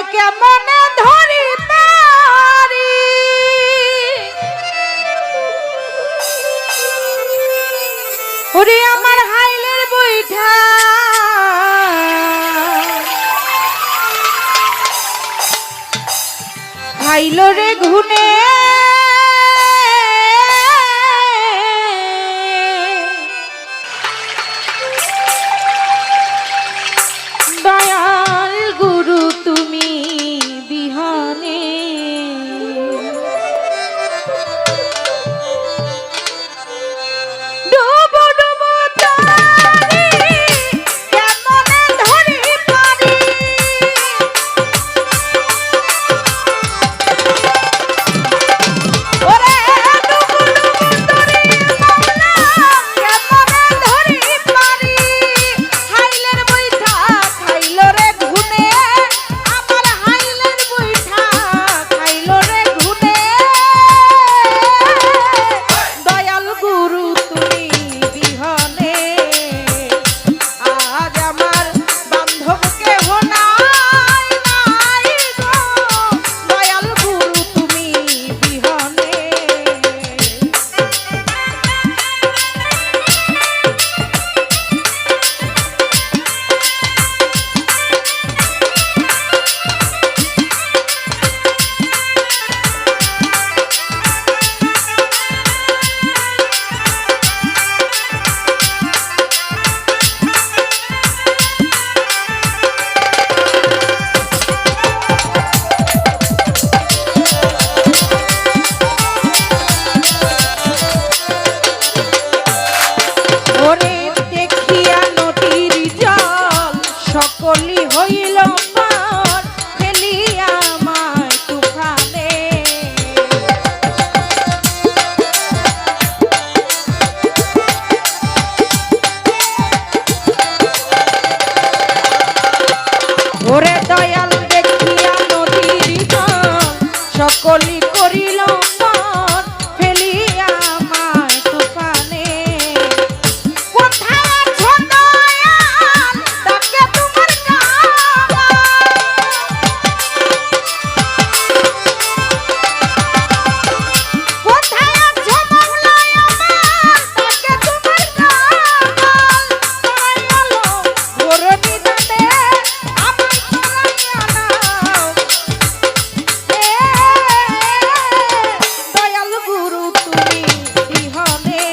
কেমনে ধরি পারি ওরে আমার হাইলের বইঠা খাইল রে ঘুনে দয়াল গুরু তুমি বিহনে ডুবো ডুবো তারি কেমনে ধরি পারি ওরে ডুবো ডুবো তারি মাওলা কেমনে ধরি পারি হাইলের বইঠা খাইলো রে ঘুনে আমার হাইলের বইঠা খাইলো রে ঘুনে দয়াল গুরু তুমি বিহনে আজ আমার বান্ধব কেহ নাই নাই গো দয়াল গুরু তুমি বিহনে ওরে দেখিয়া নদীর জল সকলি হইল পার ফেলিয়া আমায় তুফানে ওরে দয়াল দেখিয়া নদীর জল সকলি করিল পার ফেলিয়া আমায় তুফানে কোথায় আছো দয়াল ডাকে তোমার কাবা কোথায় আছো মাওলা আমার ডাকে তোমার কাবা দয়ালো ঘোর নিদানে আমায় ছড়াইয়া নাও দয়াল গুরু তুমি বিহনে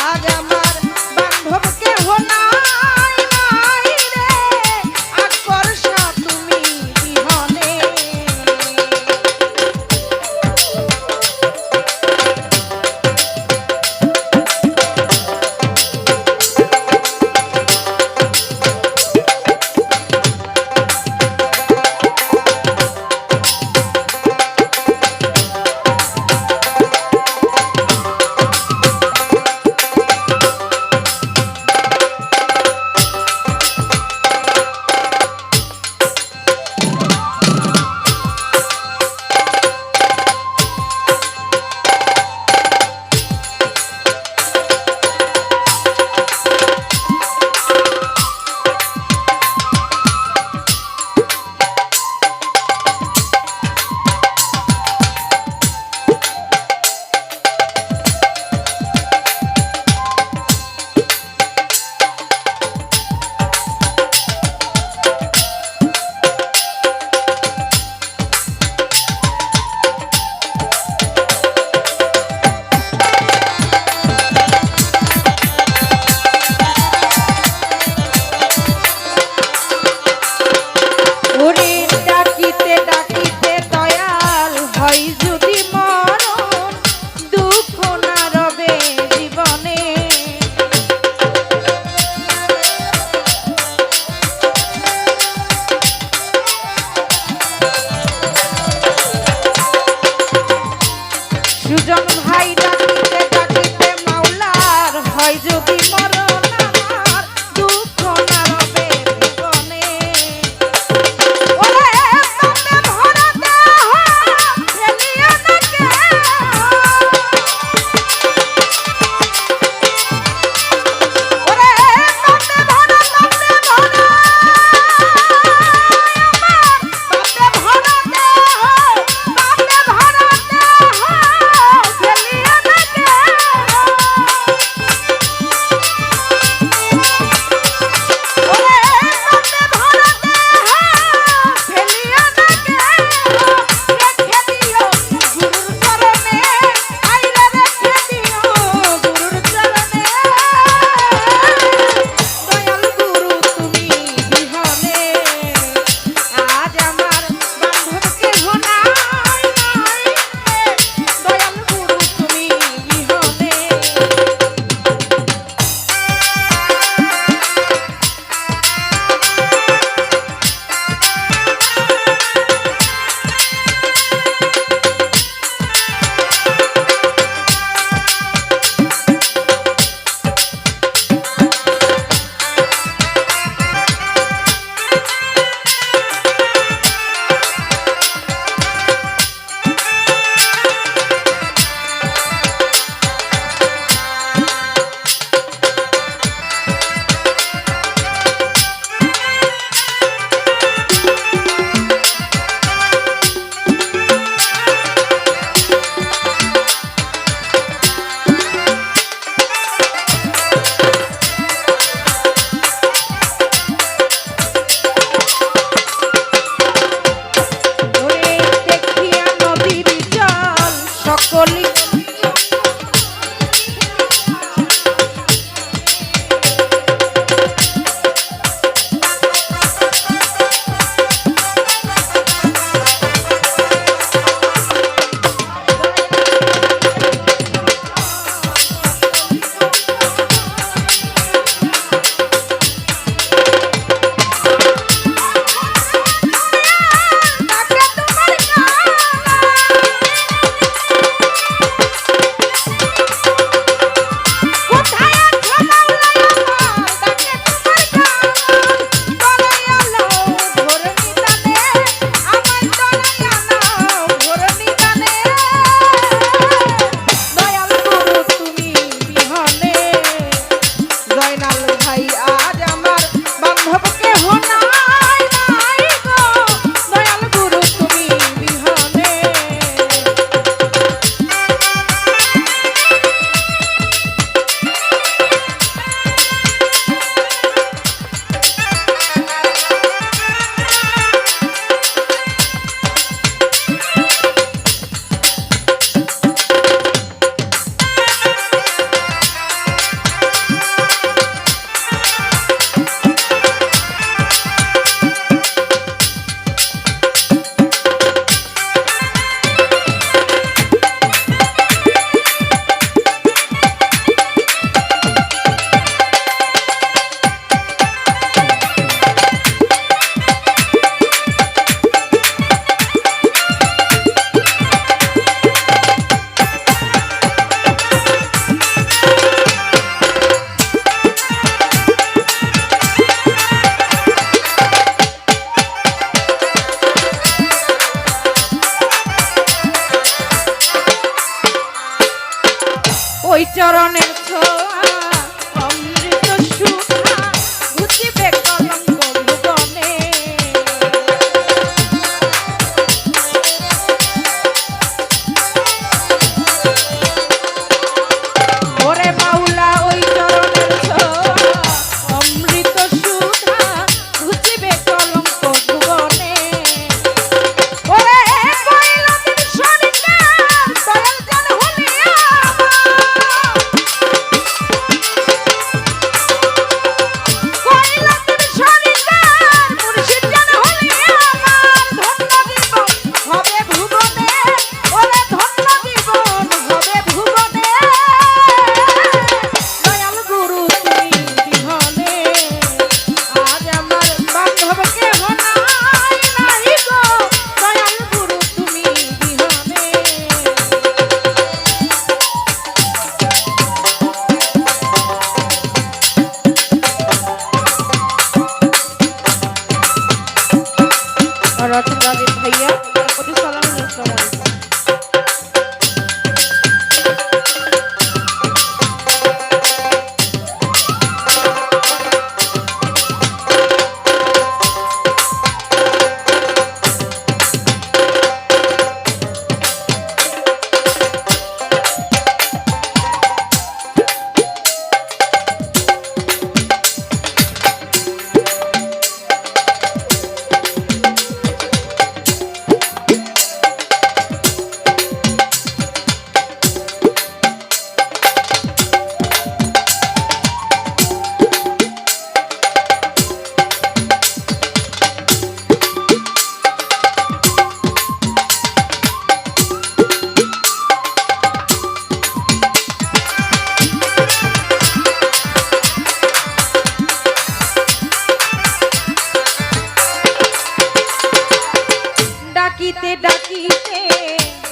আজ আমার বান্ধব কেহ নাই নাই রে আকর্ষা তুমি বিহনে ওরে ডাকিতে ডাকিতে দয়াল হয় যদি মরণ দুঃখ না রবে জীবনে সুজন ভাই ডাকিতে ডাকিতে মাওলার হয় যদি মরণ আমার দুঃখ না রবে জীবনে ওরে পাপে ভরা দেহ ফেলিয়া না কেহ ওরে পাপে ভরা আমার ওই চরণের ছোঁয়া অমৃত সুধা ঘুচিবে কলঙ্ক ভুবনে। ওরে মাওলা ওই চরণের ছোঁয়া অমৃত সুধা ঘুচিবে কলঙ্ক ভুবনে। ওরে কৈলাসের সরকার দয়াল জান হলি কৈলাসের সরকার মুর্শিদ জান হলি আমার ধন্য জীবন হবে ভুবনে। ওরে ধন্য জীবন হবে ভুবনে। দয়াল গুরু তুমি বিহনে আজ আমার বান্ধব কেহ নাই নাই গো। দয়াল গুরু তুমি বিহনে। রতন রাজীব ভাইয়া প্রতি সালাম আসসালামু আলাইকুম। ডাকিতে ডাকিতে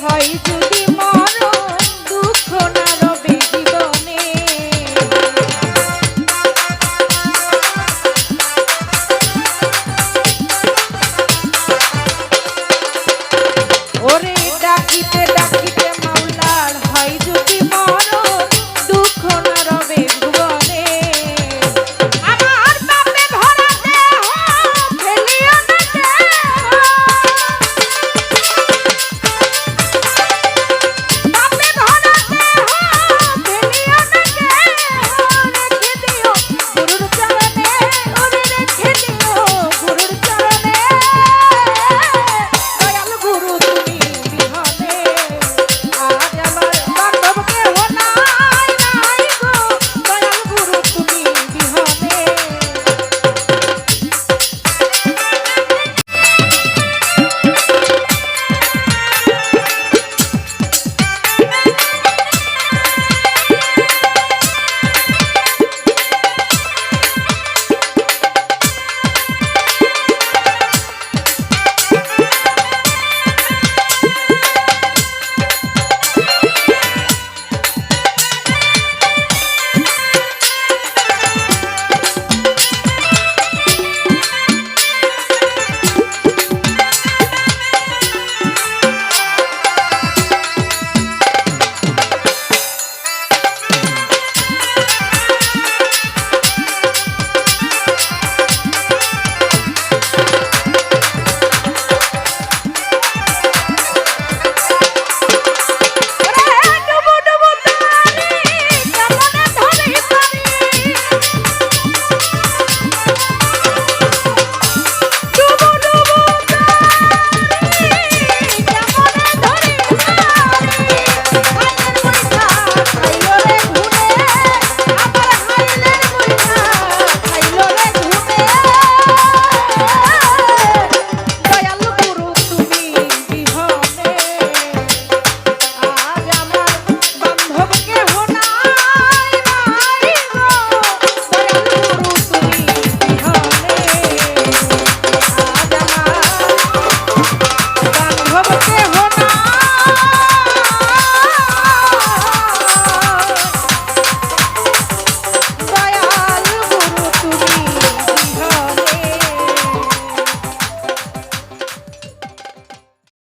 হয় যদি মরণ দুঃখ না রবে জীবনে। ওরে ডাকিতে ডাকিতে